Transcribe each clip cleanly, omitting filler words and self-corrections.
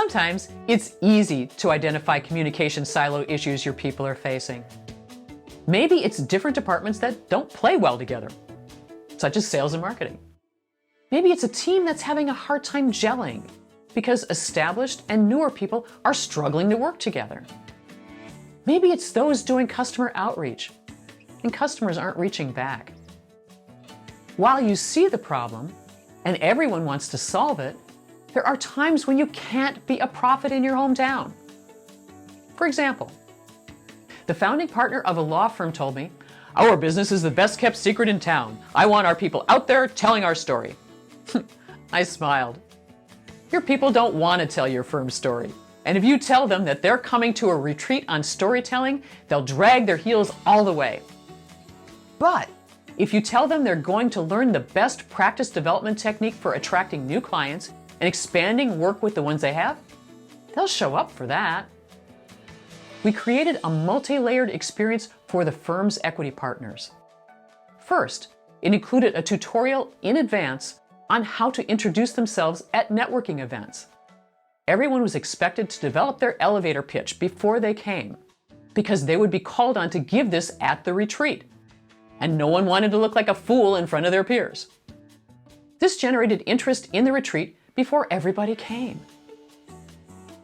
Sometimes it's easy to identify communication silo issues your people are facing. Maybe it's different departments that don't play well together, such as sales and marketing. Maybe it's a team that's having a hard time gelling because established and newer people are struggling to work together. Maybe it's those doing customer outreach and customers aren't reaching back. While you see the problem and everyone wants to solve it, there are times when you can't be a prophet in your hometown. For example, the founding partner of a law firm told me, "Our business is the best kept secret in town. I want our people out there telling our story." I smiled. Your people don't want to tell your firm's story. And if you tell them that they're coming to a retreat on storytelling, they'll drag their heels all the way. But if you tell them they're going to learn the best practice development technique for attracting new clients and expanding work with the ones they have, they'll show up for that. We created a multi-layered experience for the firm's equity partners. First, it included a tutorial in advance on how to introduce themselves at networking events. Everyone was expected to develop their elevator pitch before they came, because they would be called on to give this at the retreat, and no one wanted to look like a fool in front of their peers. This generated interest in the retreat before everybody came.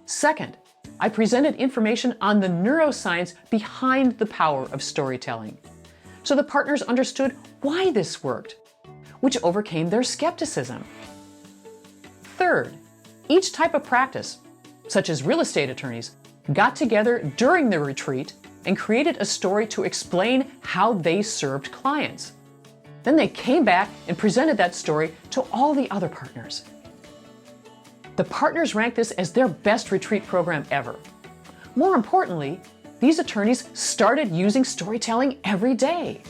Second, I presented information on the neuroscience behind the power of storytelling, so the partners understood why this worked, which overcame their skepticism. Third, each type of practice, such as real estate attorneys, got together during the retreat and created a story to explain how they served clients. Then they came back and presented that story to all the other partners. The partners ranked this as their best retreat program ever. More importantly, these attorneys started using storytelling every day.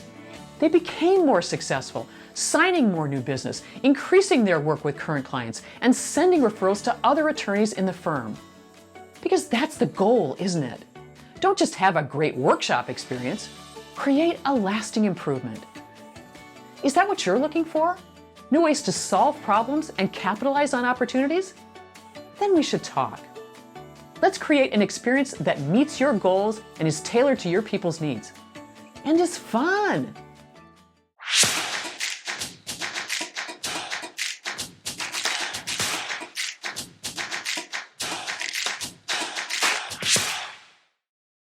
They became more successful, signing more new business, increasing their work with current clients, and sending referrals to other attorneys in the firm. Because that's the goal, isn't it? Don't just have a great workshop experience, create a lasting improvement. Is that what you're looking for? New ways to solve problems and capitalize on opportunities? Then we should talk. Let's create an experience that meets your goals and is tailored to your people's needs. And is fun.